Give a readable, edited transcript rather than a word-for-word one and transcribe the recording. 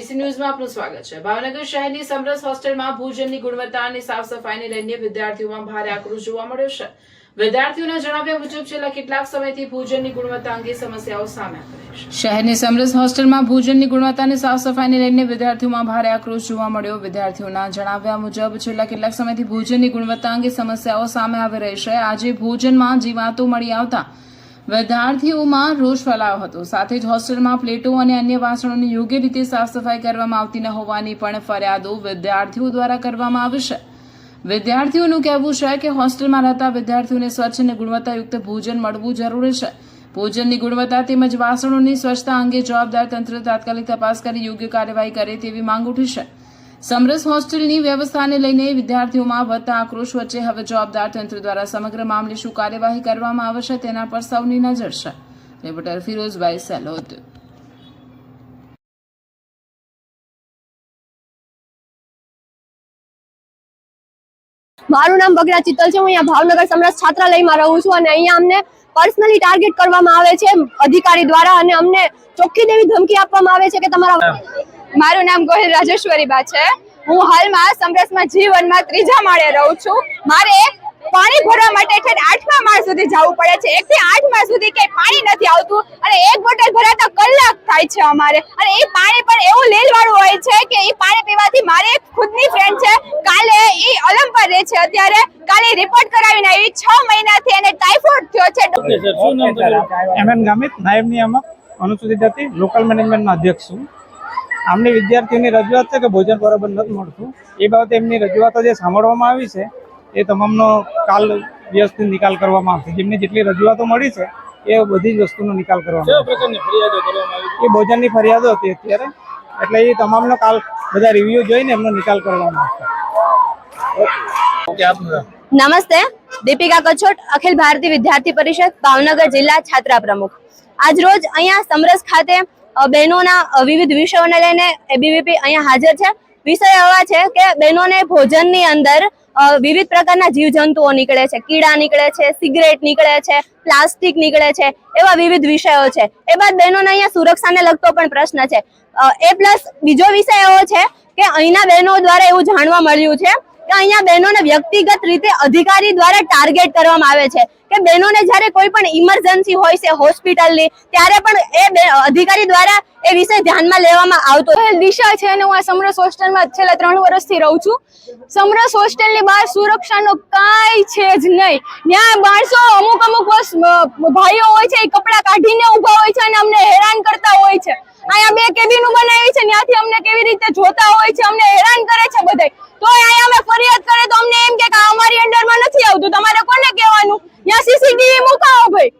BC ન્યૂઝમાં આપનું સ્વાગત છે। ભાવનગર શહેરની સમરસ હોસ્ટેલમાં ભોજનની ગુણવત્તા અને સાફ સફાઈને લઈને વિદ્યાર્થીઓમાં ભારે આક્રોશ જોવા મળ્યો છે। વિદ્યાર્થીઓના જણાવ્યા મુજબ છેલ્લા કેટલાક સમયથી ભોજનની ગુણવત્તા અંગે સમસ્યાઓ સામે આવી રહી છે। શહેરની સમરસ હોસ્ટેલમાં ભોજનની ગુણવત્તા અને સાફ સફાઈને લઈને વિદ્યાર્થીઓમાં ભારે આક્રોશ જોવા મળ્યો। વિદ્યાર્થીઓના જણાવ્યા મુજબ છેલ્લા કેટલાક સમયથી ભોજનની ગુણવત્તા અંગે સમસ્યાઓ સામે આવી રહી છે। આજે ભોજનમાં જીવાતો મળી આવતા વિદ્યાર્થીઓમાં રોષ ફેલાયો હતો। સાથે જ હોસ્ટેલમાં પ્લેટો અને અન્ય વાસણોની યોગ્ય રીતે સાફ સફાઈ કરવામાં આવતી ન હોવાની પણ ફરિયાદો વિદ્યાર્થીઓ દ્વારા કરવામાં આવી છે। વિદ્યાર્થીઓનું કહેવું છે કે હોસ્ટેલમાં રહેતા વિદ્યાર્થીઓને સ્વચ્છ અને ગુણવત્તાયુક્ત ભોજન મળવું જરૂરી છે। ભોજનની ગુણવત્તા તેમજ વાસણોની સ્વચ્છતા અંગે જવાબદાર તંત્ર તાત્કાલિક તપાસ કરી યોગ્ય કાર્યવાહી કરે તેવી માંગ ઉઠી છે। સમરસ હોસ્ટેલની વ્યવસ્થાને લઈને વિદ્યાર્થીઓમાં વધતા આક્રોશ વચ્ચે હવે જવાબદાર તંત્ર દ્વારા સમગ્ર મામલે શું કાર્યવાહી કરવામાં આવે છે તેના પર સૌની નજર છે। રિપોર્ટર ફિરોઝભાઈ સેલોદ। મારું નામ બગડા ચિત્તલ છે। હું અહીંયા ભાવનગર સમરસ છાત્રાલયમાં રહું છું અને અહીંયા અમને પર્સનલી ટાર્ગેટ કરવામાં આવે છે અધિકારી દ્વારા અને અમને ચોખ્ખી દેવી ધમકી આપવામાં આવે છે કે તમારા મારું નામ ગોહિલ રાજેશ્વરી બા છે। હું હાલમાં સમરસમાં G1માં 3જા માળે રહું છું। મારે પાણી ભરવા માટે છે 8મા માળ સુધી જવું પડે છે। 1 થી 8 માળ સુધી કે પાણી નથી આવતું અને એક બોટલ ભરાતા કલાક થાય છે અમારે। અને એ પાણી પણ એવું લીલ વાળું હોય છે કે એ પાણી પીવાથી મારી એક ખુદની ફ્રેન્ડ છે, કાલે એ અલમ પર રહે છે, અત્યારે કાલે રિપોર્ટ કરાવીને આવી 6 મહિનાથી એને ટાઇફોઇડ થયો છે। એમએન ગામિત, નાયબ નિયામક અનુસૂચિત જાતિ લોકલ મેનેજમેન્ટના અધ્યક્ષ છું। આમની વિદ્યાર્થીઓની રજૂઆત છે કે ભોજન બરાબર નથી મળતું। એ બાબતે એમની રજૂઆતો જે સાંભળવામાં આવી છે એ તમામનો કાલ વ્યવસ્થિત નિકાલ કરવામાં આવશે। જેમની જેટલી રજૂઆતો મળી છે એ બધી જ વસ્તુનો નિકાલ કરવામાં આવશે। એ ભોજનની ફરિયાદો હતી અત્યારે, એટલે એ તમામનો કાલ બધા રિવ્યુ જોઈને એમનો નિકાલ કરવામાં આવશે। નમસ્તે, દીપિકા કચોટ, અખિલ ભારતીય વિદ્યાર્થી પરિષદ ભાવનગર જિલ્લા છાત્રા પ્રમુખ। આજ રોજ અહીંયા સમરસ ખાતે બહેનોના વિવિધ વિષયોને લઈને એબીવીપી અહીંયા હાજર છે। વિષય એવા છે કે બહેનોને ભોજનની અંદર વિવિધ પ્રકારના જીવજંતુઓ નીકળે છે, કીડા નીકળે છે, સિગરેટ નીકળે છે, પ્લાસ્ટિક નીકળે છે, એવા વિવિધ વિષયો છે। એ બાદ બહેનોને અહીંયા સુરક્ષાને લગતો પણ પ્રશ્ન છે। એ પ્લસ બીજો વિષય એવો છે કે અહીંના બહેનો દ્વારા એવું જાણવા મળ્યું છે કે અહીંયા બહેનોને વ્યક્તિગત રીતે અધિકારી દ્વારા ટાર્ગેટ કરવામાં આવે છે કે બહેનોને જ્યારે કોઈ પણ ઇમરજન્સી હોય છે હોસ્પિટલની, ત્યારે પણ એ અધિકારી દ્વારા એ વિષય ધ્યાનમાં લેવામાં આવતો દિશા છે અને હું આ સમરસ હોસ્ટેલમાં છેલ્લા 3 વર્ષથી રહું છું। સમરસ હોસ્ટેલની બહાર સુરક્ષાનો કાંઈ છે જ નહીં। ત્યાં માણસો અમુક ભાઈઓ હોય છે એ કપડાં કાઢીને ઊભા હોય છે અને અમને હેરાન કરતા હોય છે। અહીંયા 2 કેબિનો બનાવી છે, ત્યાંથી અમને કેવી રીતે જોતા હોય છે, અમને હેરાન કરે છે બધાય। તો અહીંયા અમે ફરિયાદ કરે તો અમને એમ કે અમારી અંડરમાં નથી આવતું, તમારે કોને કહેવાનું? ત્યાં સીસીટીવી મુકાવો ભાઈ।